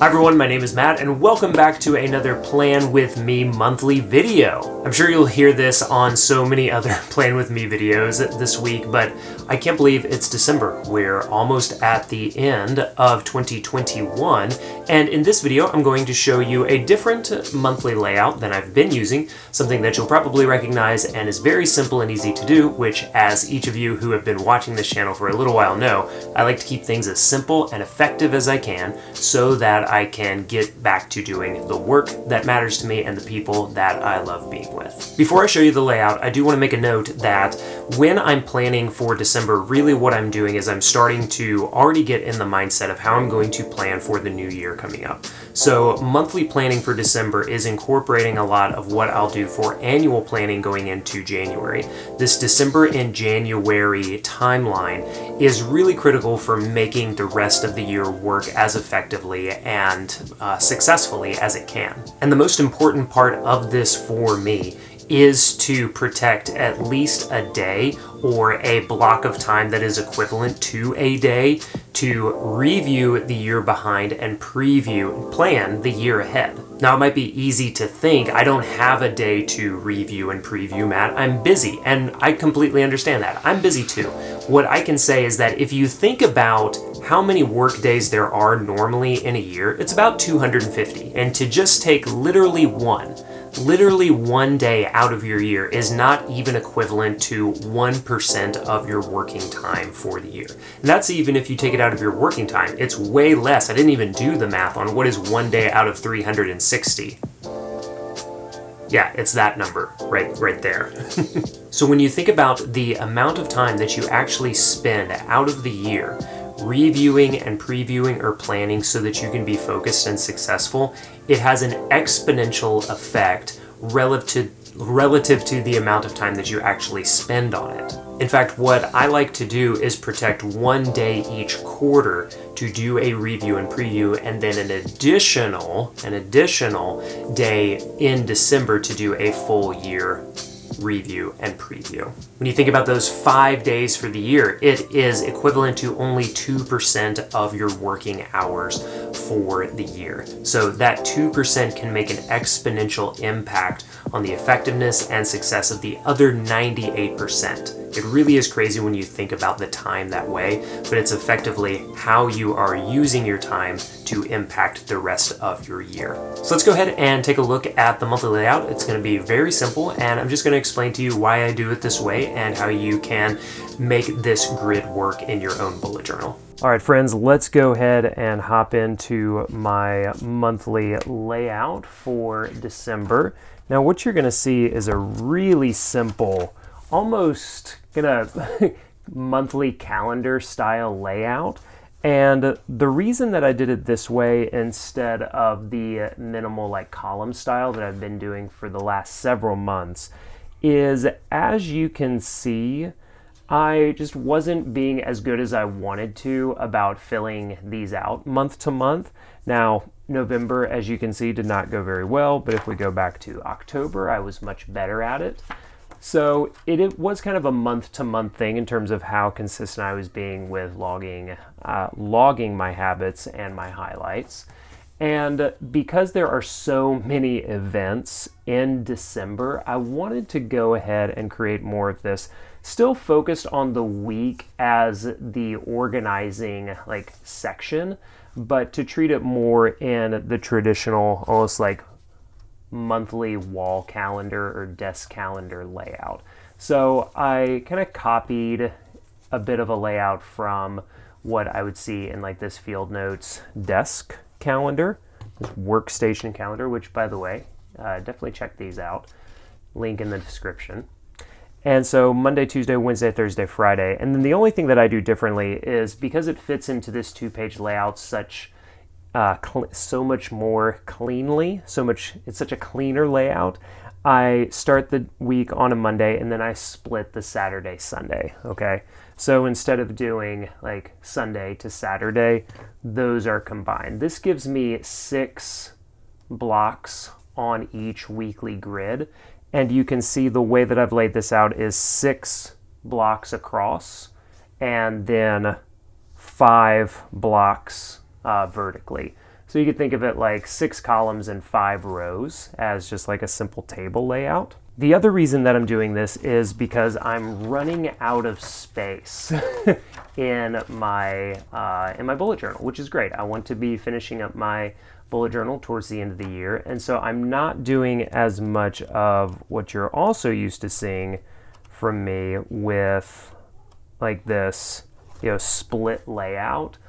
Hi everyone, my name is Matt and welcome back to another Plan With Me monthly video. I'm sure you'll hear this on so many other Plan With Me videos this week, but I can't believe it's December. We're almost at the end of 2021, and in this video I'm going to show you a different monthly layout than I've been using, something that you'll probably recognize and is very simple and easy to do, which, as each of you who have been watching this channel for a little while know, I like to keep things as simple and effective as I can so that I can get back to doing the work that matters to me and the people that I love being with. Before I show you the layout, I do want to make a note that when I'm planning for December, really what I'm doing is I'm starting to already get in the mindset of how I'm going to plan for the new year coming up. So monthly planning for December is incorporating a lot of what I'll do for annual planning going into January. This December and January timeline is really critical for making the rest of the year work as effectively and successfully as it can. And the most important part of this for me is to protect at least a day or a block of time that is equivalent to a day to review the year behind and preview and plan the year ahead. Now, it might be easy to think, I don't have a day to review and preview, Matt. I'm busy, and I completely understand that. I'm busy too. What I can say is that if you think about how many work days there are normally in a year, it's about 250. And to just take literally one day out of your year is not even equivalent to 1% of your working time for the year. And that's even if you take it out of your working time. It's way less. I didn't even do the math on what is one day out of 360. Yeah, it's that number right there. So when you think about the amount of time that you actually spend out of the year reviewing and previewing or planning so that you can be focused and successful, it has an exponential effect relative to the amount of time that you actually spend on it. In fact, what I like to do is protect one day each quarter to do a review and preview, and then an additional day in December to do a full year review and preview. When you think about those 5 days for the year, it is equivalent to only 2% of your working hours for the year. So that 2% can make an exponential impact on the effectiveness and success of the other 98%. It really is crazy when you think about the time that way, but it's effectively how you are using your time to impact the rest of your year. So let's go ahead and take a look at the monthly layout. It's going to be very simple, and I'm just going to explain to you why I do it this way and how you can make this grid work in your own bullet journal. All right, friends, let's go ahead and hop into my monthly layout for December. Now, what you're going to see is a really simple, almost monthly calendar style layout. And the reason that I did it this way instead of the minimal column style that I've been doing for the last several months is, as you can see, I just wasn't being as good as I wanted to about filling these out month to month. Now, November, as you can see, did not go very well, but if we go back to October, I was much better at it. So it was kind of a month-to-month thing in terms of how consistent I was being with logging my habits and my highlights. And because there are so many events in December, I wanted to go ahead and create more of this, still focused on the week as the organizing section, but to treat it more in the traditional, almost monthly wall calendar or desk calendar layout. So I kind of copied a bit of a layout from what I would see in this Field Notes desk calendar, this workstation calendar, which, by the way, definitely check these out. Link in the description. And so Monday, Tuesday, Wednesday, Thursday, Friday. And then the only thing that I do differently is, because it fits into this 2-page layout so much more cleanly, it's such a cleaner layout, I start the week on a Monday and then I split the Saturday, Sunday, okay? So instead of doing Sunday to Saturday, those are combined. This gives me 6 blocks on each weekly grid, and you can see the way that I've laid this out is 6 blocks across and then 5 blocks vertically. So you could think of it like 6 columns and 5 rows as just like a simple table layout. The other reason that I'm doing this is because I'm running out of space in my bullet journal, which is great. I want to be finishing up my bullet journal towards the end of the year, and so I'm not doing as much of what you're also used to seeing from me with like this, split layout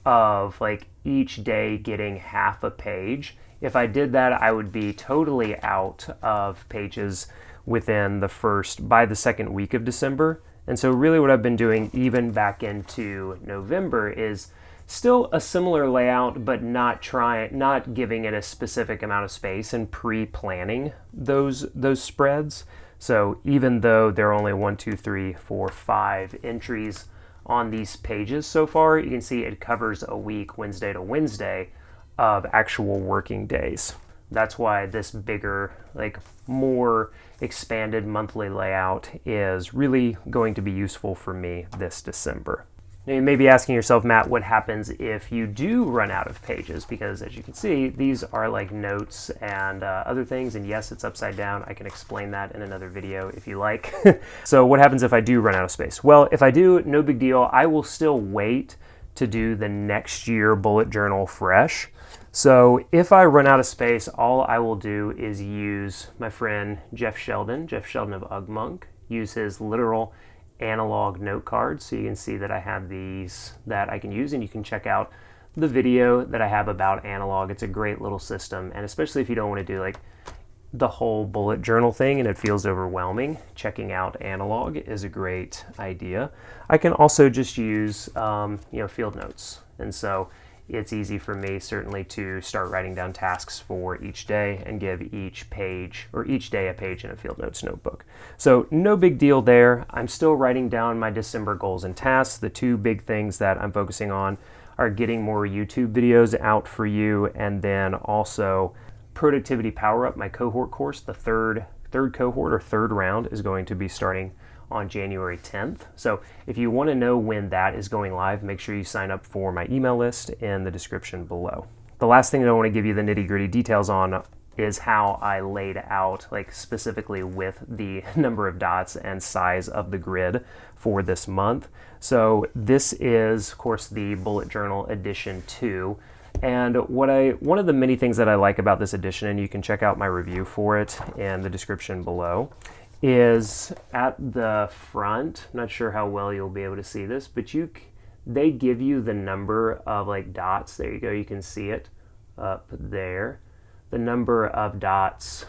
of like each day getting half a page. If I did that, I would be totally out of pages by the second week of December. And so really what I've been doing even back into November is still a similar layout, but not giving it a specific amount of space and pre-planning those spreads. So even though there are only 1, 2, 3, 4, 5 entries on these pages so far, you can see it covers a week, Wednesday to Wednesday, of actual working days. That's why this bigger, more expanded monthly layout is really going to be useful for me this December. Now you may be asking yourself, Matt, what happens if you do run out of pages? Because as you can see, these are like notes and other things, and yes, it's upside down. I can explain that in another video if you like. So what happens if I do run out of space? Well, if I do, no big deal. I will still wait to do the next year bullet journal fresh. So if I run out of space, all I will do is use my friend Jeff Sheldon of Ugmonk, use his literal analog note cards. So you can see that I have these that I can use, and you can check out the video that I have about analog. It's a great little system, and especially if you don't want to do like the whole bullet journal thing and it feels overwhelming, checking out analog is a great idea. I can also just use field notes, and so it's easy for me certainly to start writing down tasks for each day and give each day a page in a field notes notebook. So no big deal there. I'm still writing down my December goals and tasks. The 2 big things that I'm focusing on are getting more YouTube videos out for you, and then also Productivity Power Up, my cohort course. The third cohort or third round is going to be starting on January 10th. So if you want to know when that is going live, make sure you sign up for my email list in the description below. The last thing that I want to give you the nitty-gritty details on is how I laid out, specifically with the number of dots and size of the grid for this month. So this is, of course, the Bullet Journal Edition 2. And one of the many things that I like about this edition, and you can check out my review for it in the description below, is at the front. I'm not sure how well you'll be able to see this, but they give you the number of dots. There you go, you can see it up there. The number of dots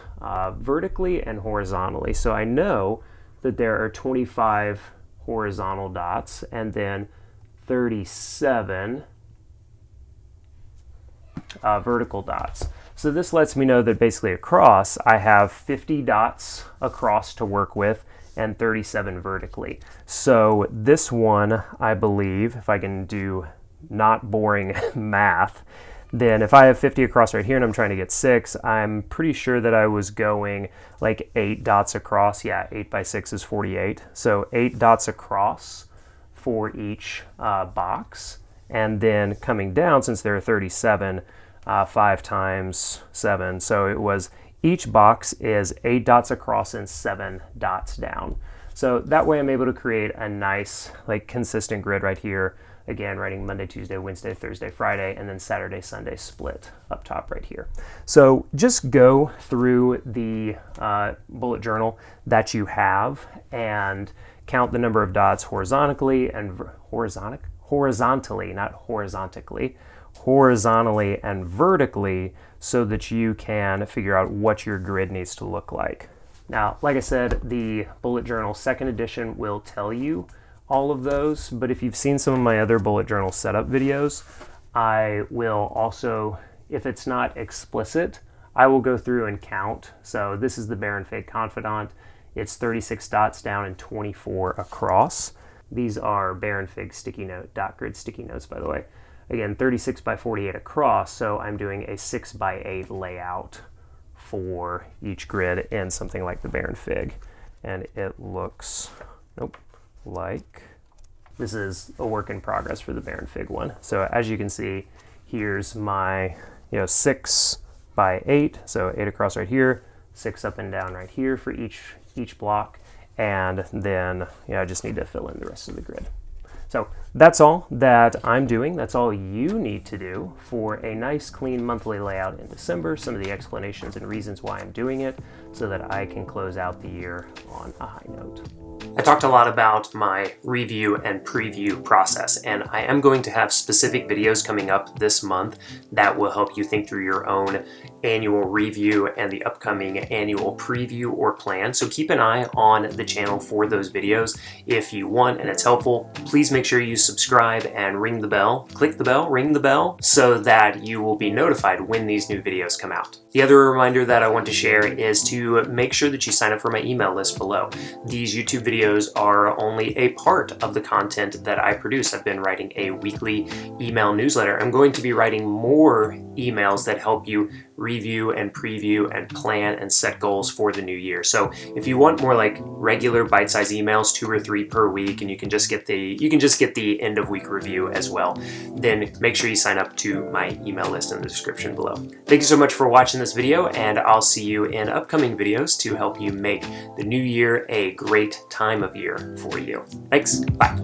vertically and horizontally. So I know that there are 25 horizontal dots and then 37 vertical dots. So this lets me know that basically across I have 50 dots across to work with and 37 vertically. So this one, I believe, if I can do not boring math, then if I have 50 across right here and I'm trying to get 6, I'm pretty sure that I was going 8 dots across. Yeah, 8 by 6 is 48. So 8 dots across for each box. And then coming down, since there are 37, 5 times 7. So it was, each box is 8 dots across and 7 dots down. So that way I'm able to create a nice consistent grid right here. Again, writing Monday, Tuesday, Wednesday, Thursday, Friday, and then Saturday, Sunday split up top right here. So just go through the bullet journal that you have and count the number of dots horizontally, and vertically, so that you can figure out what your grid needs to look like. Now, like I said, the Bullet Journal 2nd edition will tell you all of those, but if you've seen some of my other bullet journal setup videos, I will also, if it's not explicit, I will go through and count. So this is the Baron Fig Confidant. It's 36 dots down and 24 across. These are Baron Fig dot grid sticky notes, by the way. Again, 36 by 48 across, so I'm doing a 6 by 8 layout for each grid in something like the Baron Fig. And it looks, like, this is a work in progress for the Baron Fig one. So as you can see, here's my, 6 by 8, so 8 across right here, 6 up and down right here for each block, and then I just need to fill in the rest of the grid. So that's all that I'm doing. That's all you need to do for a nice clean monthly layout in December, some of the explanations and reasons why I'm doing it so that I can close out the year on a high note. I talked a lot about my review and preview process, and I am going to have specific videos coming up this month that will help you think through your own annual review and the upcoming annual preview or plan. So keep an eye on the channel for those videos. If you want and it's helpful, please make sure you subscribe and ring the bell. Click the bell, ring the bell, so that you will be notified when these new videos come out. The other reminder that I want to share is to make sure that you sign up for my email list below. These YouTube videos are only a part of the content that I produce. I've been writing a weekly email newsletter. I'm going to be writing more emails that help you review and preview and plan and set goals for the new year. So if you want more like regular bite-sized emails, 2 or 3 per week, and you can just get the end of week review as well, then make sure you sign up to my email list in the description below. Thank you so much for watching this video, and I'll see you in upcoming videos to help you make the new year a great time of year for you. Thanks. Bye.